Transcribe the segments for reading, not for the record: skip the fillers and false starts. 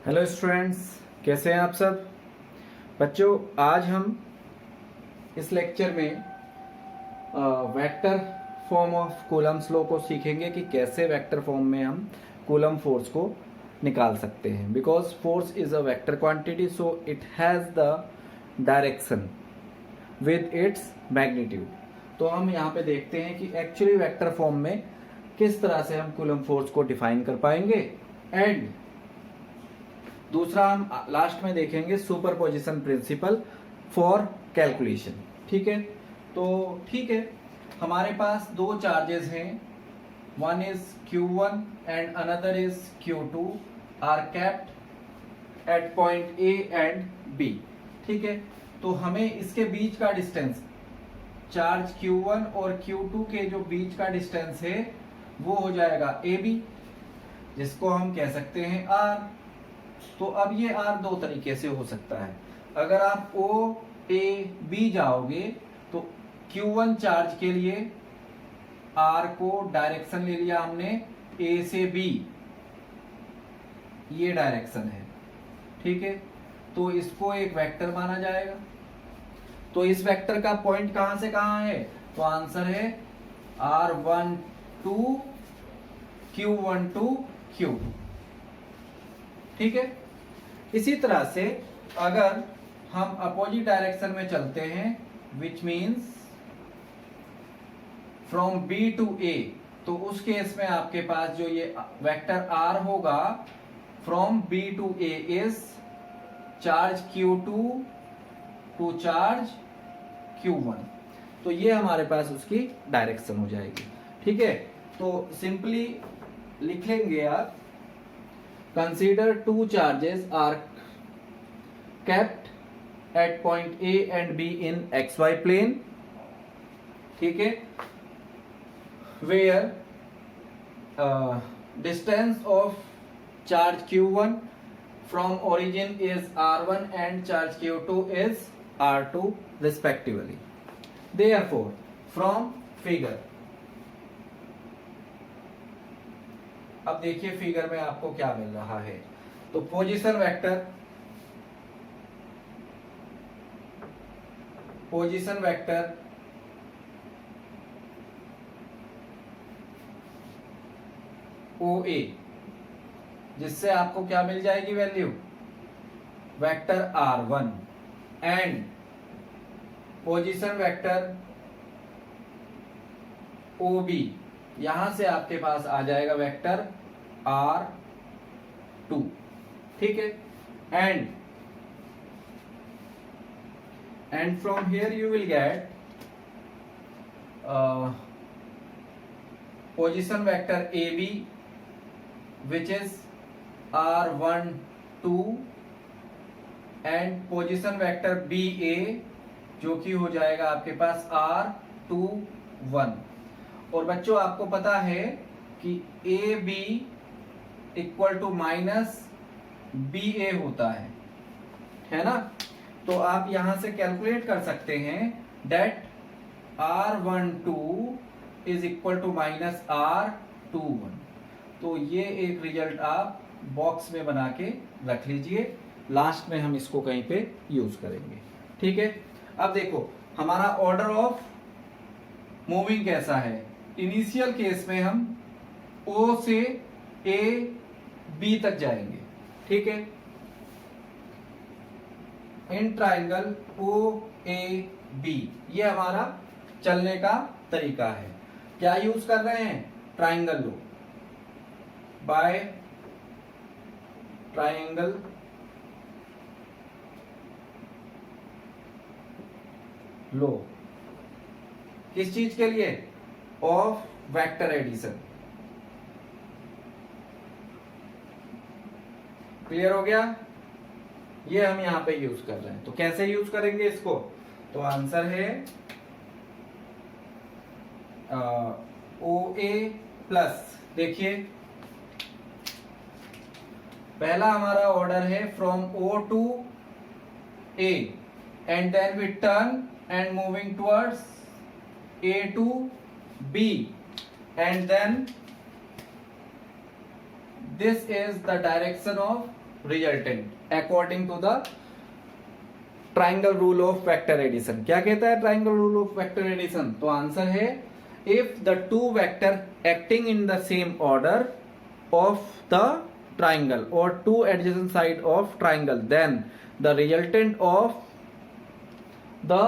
Hello students, कैसे हैं आप सब बच्चों। आज हम इस लेक्चर में vector form of Coulomb's law को सीखेंगे कि कैसे वेक्टर फॉर्म में हम कूलम फोर्स को निकाल सकते हैं। Because force is a vector quantity, so it has the direction with its magnitude. तो हम यहाँ पे देखते हैं कि एक्चुअली वेक्टर फॉर्म में किस तरह से हम कूलम फोर्स को डिफाइन कर पाएंगे। एंड दूसरा हम लास्ट में देखेंगे सुपरपोजिशन प्रिंसिपल फॉर कैलकुलेशन। ठीक है, तो ठीक है, हमारे पास दो चार्जेस हैं, one is Q1 and another is Q2 are kept at point A and B। ठीक है, तो हमें इसके बीच का डिस्टेंस, चार्ज Q1 और Q2 के जो बीच का डिस्टेंस है वो हो जाएगा AB, जिसको हम कह सकते हैं R। तो अब ये R दो तरीके से हो सकता है। अगर आप O A B जाओगे तो Q1 चार्ज के लिए R को डायरेक्शन ले लिया हमने A से B, ये डायरेक्शन है। ठीक है, तो इसको एक वेक्टर माना जाएगा। तो इस वेक्टर का पॉइंट कहां से कहां है, तो आंसर है R12 Q12 Q2। ठीक है, इसी तरह से अगर हम अपोजिट डायरेक्शन में चलते हैं, which means from B to A, तो उस केस में आपके पास जो ये वेक्टर R होगा from B to A is charge Q2 to charge Q1। तो ये हमारे पास उसकी डायरेक्शन हो जाएगी। ठीक है, तो सिंपली लिख लेंगे आप, consider two charges are kept at point A and B in xy plane। ठीक है, where distance of charge Q1 from origin is R1 and charge Q2 is R2 respectively। Therefore from figure, अब देखिए figure में आपको क्या मिल रहा है। तो पोजीशन वेक्टर OA, जिससे आपको क्या मिल जाएगी value, vector R1, and position vector OB, यहां से आपके पास आ जाएगा वेक्टर R2। ठीक है, and from here you will get position vector AB which is R12 and position vector BA जो कि हो जाएगा आपके पास R21। और बच्चों आपको पता है कि AB equal to minus BA होता है ना। तो आप यहां से कैलकुलेट कर सकते हैं that R12 is equal to minus R21। तो ये एक रिजल्ट आप बॉक्स में बना के रख लीजिए, लास्ट में हम इसको कहीं पे यूज करेंगे। ठीक है, अब देखो हमारा ऑर्डर ऑफ मूविंग कैसा है। इनिशियल केस में हम O से A B तक जाएंगे। ठीक है, इन ट्राइंगल OAB, ये हमारा चलने का तरीका है। क्या यूज कर रहे हैं, triangle law, by triangle law, किस चीज के लिए, ऑफ वेक्टर एडिशन। क्लियर हो गया, ये हम यहां पे यूज कर रहे हैं। तो कैसे यूज करेंगे इसको, तो आंसर है OA प्लस, देखिए पहला हमारा ऑर्डर है from O to A and then we turn and moving towards A to B and then this is the direction of resultant according to the triangle rule of vector addition. क्या कहता है triangle rule of vector addition? तो answer है if the two vector acting in the same order of the triangle or two adjacent side of triangle, then the resultant of the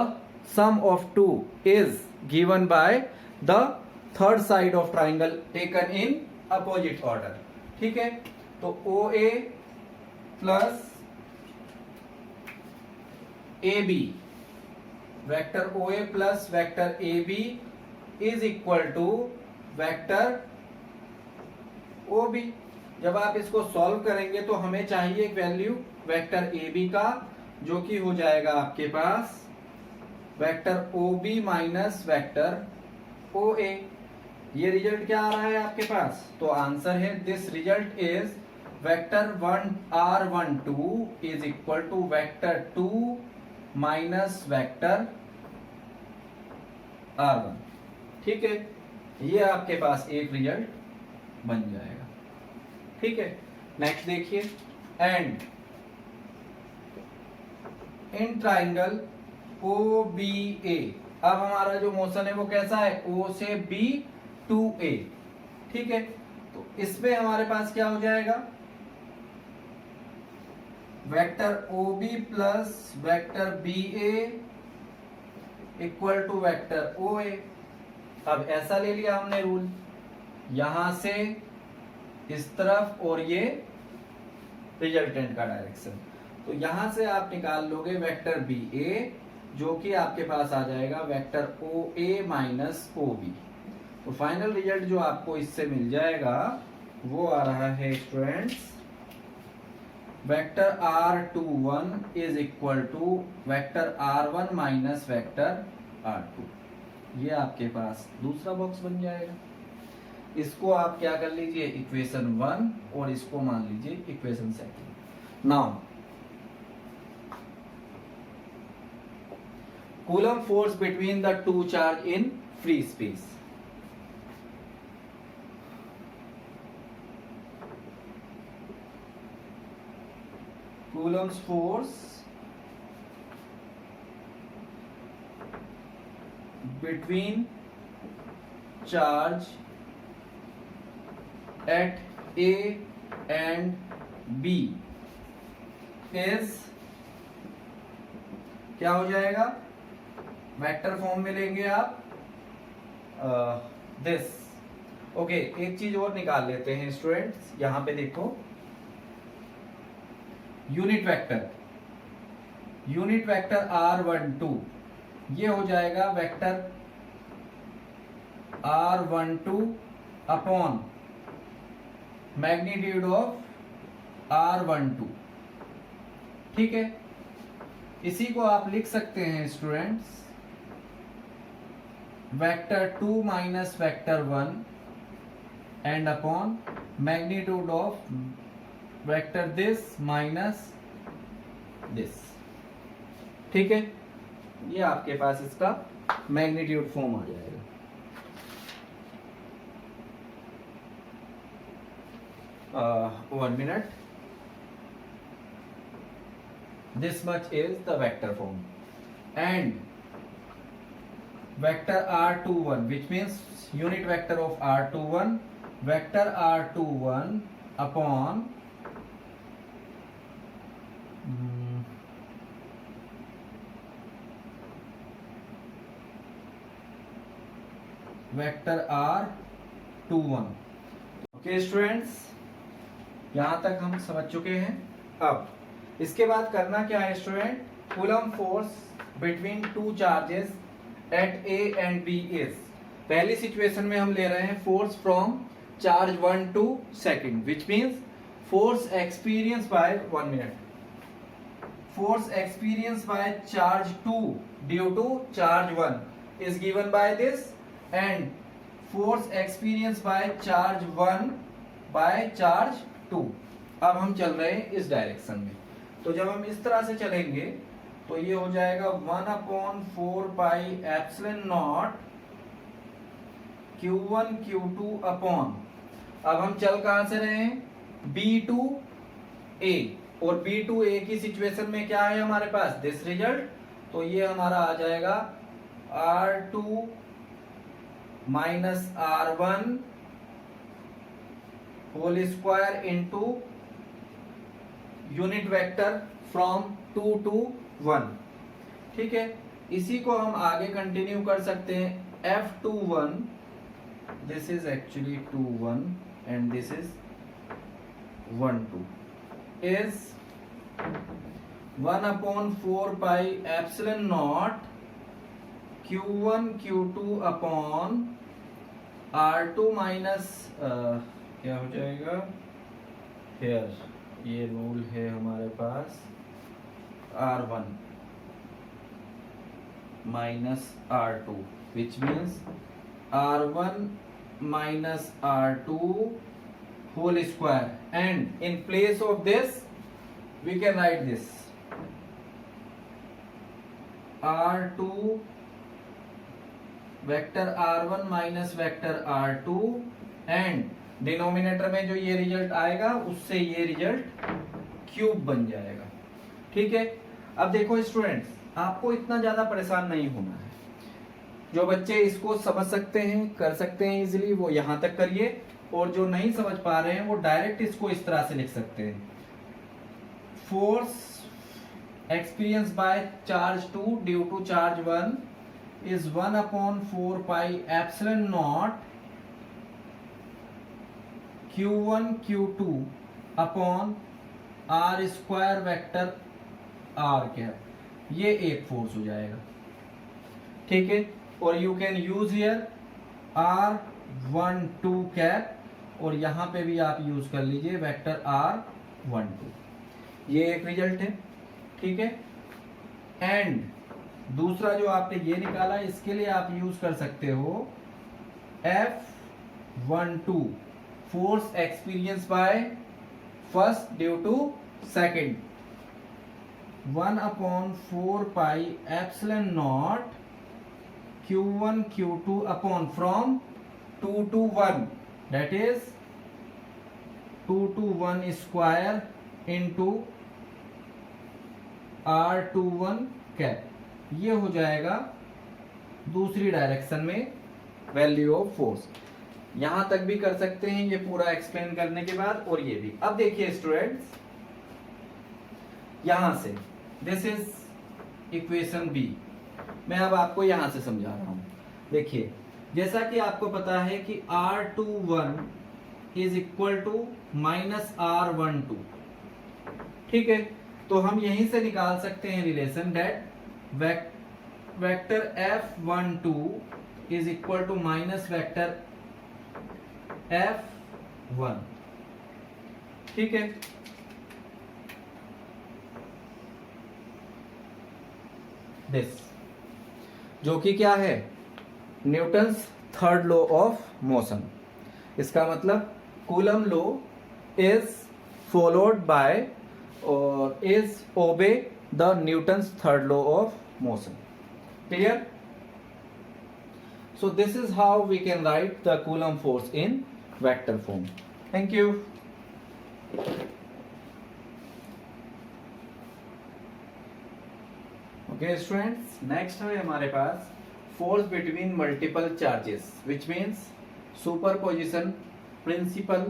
sum of two is given by the third side of triangle taken in opposite order। ठीक है, तो OA plus AB, vector OA plus vector AB is equal to vector OB। जब आप इसको solve करेंगे तो हमें चाहिए एक वैल्यू वेक्टर AB का, जो कि हो जाएगा आपके पास vector OB minus vector OA। ये रिजल्ट क्या आ रहा है आपके पास? तो आंसर है this result is vector R12 is equal to vector 2 minus vector R1। ठीक है, ये आपके पास एक रिजल्ट बन जाएगा। ठीक है, नेक्स्ट देखिए, एंड इन ट्राइंगल OBA, अब हमारा जो मोशन है वो कैसा है? O से B to A। ठीक है, तो इसमें हमारे पास क्या हो जाएगा? Vector OB plus vector BA equal to vector OA। अब ऐसा ले लिया हमने रूल, यहां से इस तरफ और ये रिजल्टेंट का डायरेक्शन, तो यहां से आप निकाल लोगे वेक्टर BA, जो कि आपके पास आ जाएगा वेक्टर OA माइनस OB। तो फाइनल रिजल्ट जो आपको इससे मिल जाएगा वो आ रहा है students vector R21 is equal to vector R1 minus vector R2। ये आपके पास दूसरा बॉक्स बन जाएगा। इसको आप क्या कर लीजिए, इक्वेशन 1, और इसको मान लीजिए equation 2। Now coulomb force between the to charge in free space. Coulomb's force between charge at A and B is क्या हो जाएगा? वेक्टर फॉर्म में लेंगे आप दिस। ओके, एक चीज और निकाल लेते हैं स्टूडेंट्स, यहां पे देखो यूनिट वेक्टर R12, ये हो जाएगा vector R12 upon magnitude of R12। ठीक है, इसी को आप लिख सकते हैं students vector 2 minus vector 1 and upon magnitude of vector this minus this. ठीक है, ये आपके पास इसका मैग्नीट्यूड फॉर्म आ जाएगा। One minute. This much is the vector form, and vector R21, which means unit vector of R21, vector R21 upon vector R21। Okay students, यहां तक हम समझ चुके हैं। अब इसके बाद करना क्या है student? Coulomb force between two charges at A and B is, पहली सिचुएशन में हम ले रहे हैं force from charge 1 to second, which means force experience by 1 minute, force experienced by charge 2 due to charge 1 is given by this, and force experienced by charge 1 by charge 2। अब हम चल रहे हैं इस डायरेक्शन में, तो जब हम इस तरह से चलेंगे तो ये हो जाएगा 1/4 pi epsilon nought Q1 Q2 upon, अब हम चल कहां से रहे हैं? B to A, और B2 एक ही सिचुएशन में क्या है हमारे पास, दिस रिजल्ट, तो ये हमारा आ जाएगा R2 minus R1 whole square into unit vector from 2 to 1। ठीक है, इसी को हम आगे कंटिन्यू कर सकते हैं। F21, this is actually 21 and this is 12 is 1/4 pi epsilon naught Q1 Q2 upon R2 minus क्या हो जाएगा, हेयर ये रूल है हमारे पास, R1 minus R2 which means R1 minus R2 whole square, and in place of this we can write this R2 vector R1 minus vector R2 and denominator में जो ये result आएगा उससे ये रिजल्ट क्यूब बन जाएगा। ठीक है, अब देखो स्टूडेंट्स, आपको इतना ज्यादा परेशान नहीं होना है। जो बच्चे इसको समझ सकते हैं, कर सकते हैं इजीली, वो यहां तक करिए, और जो नहीं समझ पा रहे हैं वो डायरेक्ट इसको इस तरह से लिख सकते हैं। Force experience by charge 2 due to charge 1 is 1/4 pi epsilon naught Q1 Q2 upon R square vector R cap, ये एक फोर्स हो जाएगा। ठीक है, और you can use here R12 cap, और यहां पे भी आप यूज कर लीजिए वेक्टर R12, ये एक रिजल्ट है। ठीक है, एंड दूसरा जो आपने ये निकाला, इसके लिए आप यूज कर सकते हो F12 force experience by first due to second 1/4 pi epsilon nought Q1 Q2 upon from 2 to 1, that is 2 to 1 square into R21 cap, ये हो जाएगा दूसरी डायरेक्शन में वैल्यू ऑफ फोर्स। यहां तक भी कर सकते हैं ये पूरा एक्सप्लेन करने के बाद, और ये भी। अब देखिए स्टूडेंट्स, यहां से दिस इज इक्वेशन बी, मैं अब आपको यहां से समझा रहा हूं। देखिए, जैसा कि आपको पता है कि R21 is equal to minus R12। ठीक है, तो हम यहीं से निकाल सकते हैं relation that vector F12 is equal to minus vector F1। ठीक है, दिस जो कि क्या है, Newton's third law of motion. इसका मतलब Coulomb law is followed by और is obey the Newton's third law of motion. Clear? So this is how we can write the Coulomb force in vector form. Thank you. Okay students, next है हमारे पास force between multiple charges, which means superposition principle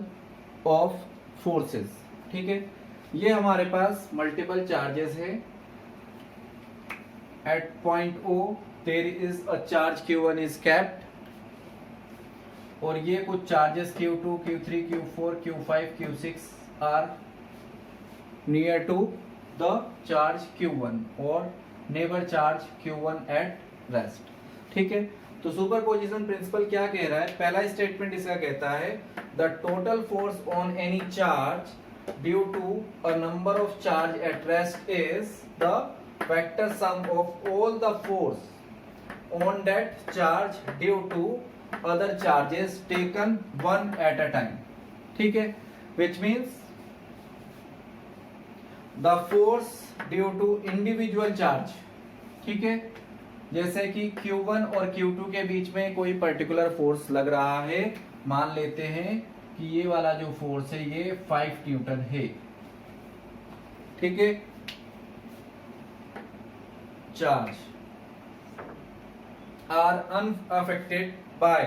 of forces. ठीक है, ये हमारे पास multiple charges है। At point O there is a charge Q1 is kept, और ये कुछ charges Q2, Q3, Q4, Q5, Q6 are near to the charge Q1 और neighbor charge Q1 at rest। ठीक है, तो सुपरपोजिशन प्रिंसिपल क्या कह रहा है, पहला स्टेटमेंट इसका कहता है the total force on any charge due to a number of charge at rest is the vector sum of all the force on that charge due to other charges taken one at a time। ठीक है, which means the force due to individual charge। ठीक है, जैसे कि Q1 और Q2 के बीच में कोई पर्टिकुलर फोर्स लग रहा है, मान लेते हैं कि ये वाला जो फोर्स है ये 5 न्यूटन है। ठीक है, charge are unaffected by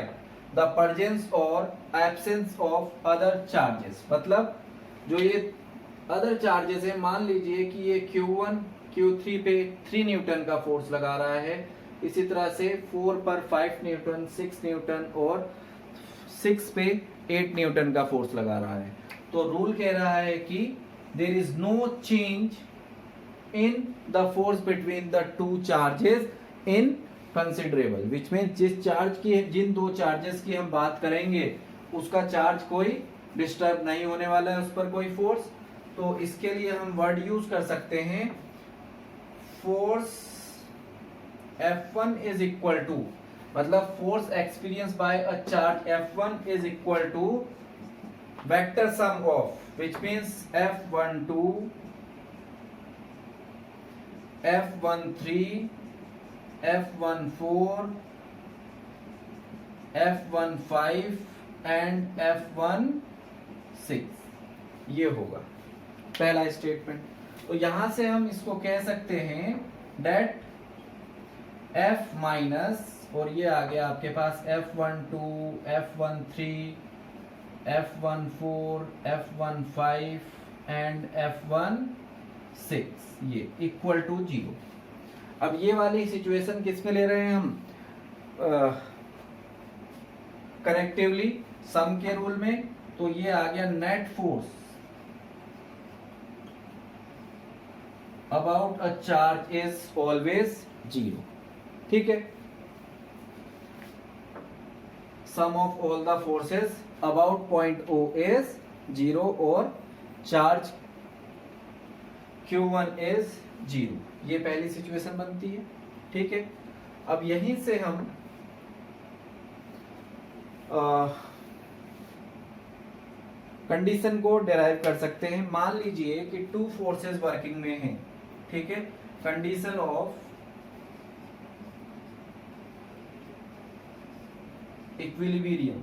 the presence और एब्सेंस ऑफ अदर चार्जेस। मतलब जो ये अदर चार्जेस है, मान लीजिए कि ये Q1 Q3 पे 3 न्यूटन का फोर्स लगा रहा है, इसी तरह से 4 पर 5 न्यूटन, 6 न्यूटन और 6 पे 8 न्यूटन का फोर्स लगा रहा है। तो रूल कह रहा है कि there is no change in the force between the two charges in considerable, which mean जिन दो चार्जेस की हम बात करेंगे उसका चार्ज कोई डिस्टर्ब नहीं होने वाला है, उस पर कोई फोर्स। तो इसके लिए हम वर्ड यूज कर सकते हैं force F1 is equal to, मतलब force experience by a charge F1 is equal to vector sum of, which means F12, F13, F14, F15 and F16, ये होगा पहला स्टेटमेंट। तो यहां से हम इसको कह सकते हैं डेट F माइनस, और ये आ गया आपके पास F12, F13, F14, F15 and F16, ये इक्वल टू 0। अब ये वाली सिचुएशन किस में ले रहे हैं हम, करेक्टिवली सम के रूल में। तो ये आ गया net force about a charge is always 0, ठीक है। Sum of all the forces about point O is 0 और चार्ज Q1 इज 0, ये पहली सिचुएशन बनती है, ठीक है। अब यहीं से हम कंडीशन को डिराइव कर सकते हैं। मान लीजिए कि टू फोर्सेस वर्किंग में हैं, ठीक है। कंडीशन ऑफ इक्विलिब्रियम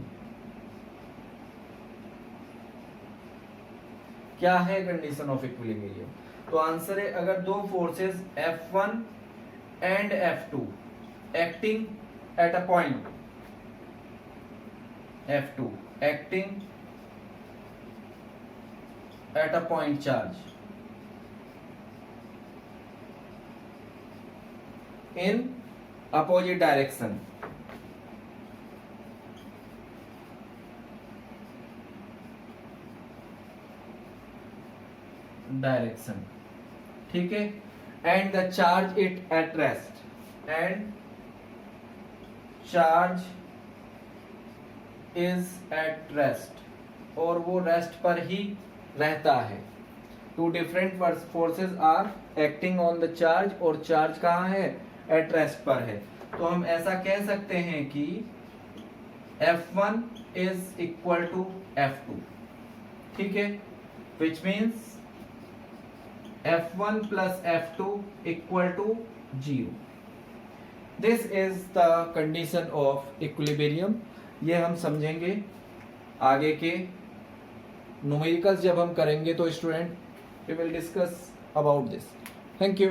क्या है? कंडीशन ऑफ इक्विलिब्रियम, तो आंसर है अगर दो forces F1 and F2 acting at a point F2 acting at a point charge in opposite direction, ठीक है, and the charge it at rest, and charge is at rest, और वो rest पर ही रहता है। Two different forces are acting on the charge, और charge कहाँ है? एट रेस्ट पर है। तो हम ऐसा कह सकते हैं कि F1 is equal to F2, ठीक है, which means F1 plus F2 equal to 0. This is the condition of equilibrium. ये हम समझेंगे आगे के न्यूमेरिकल्स जब हम करेंगे तो student we will discuss about this. Thank you.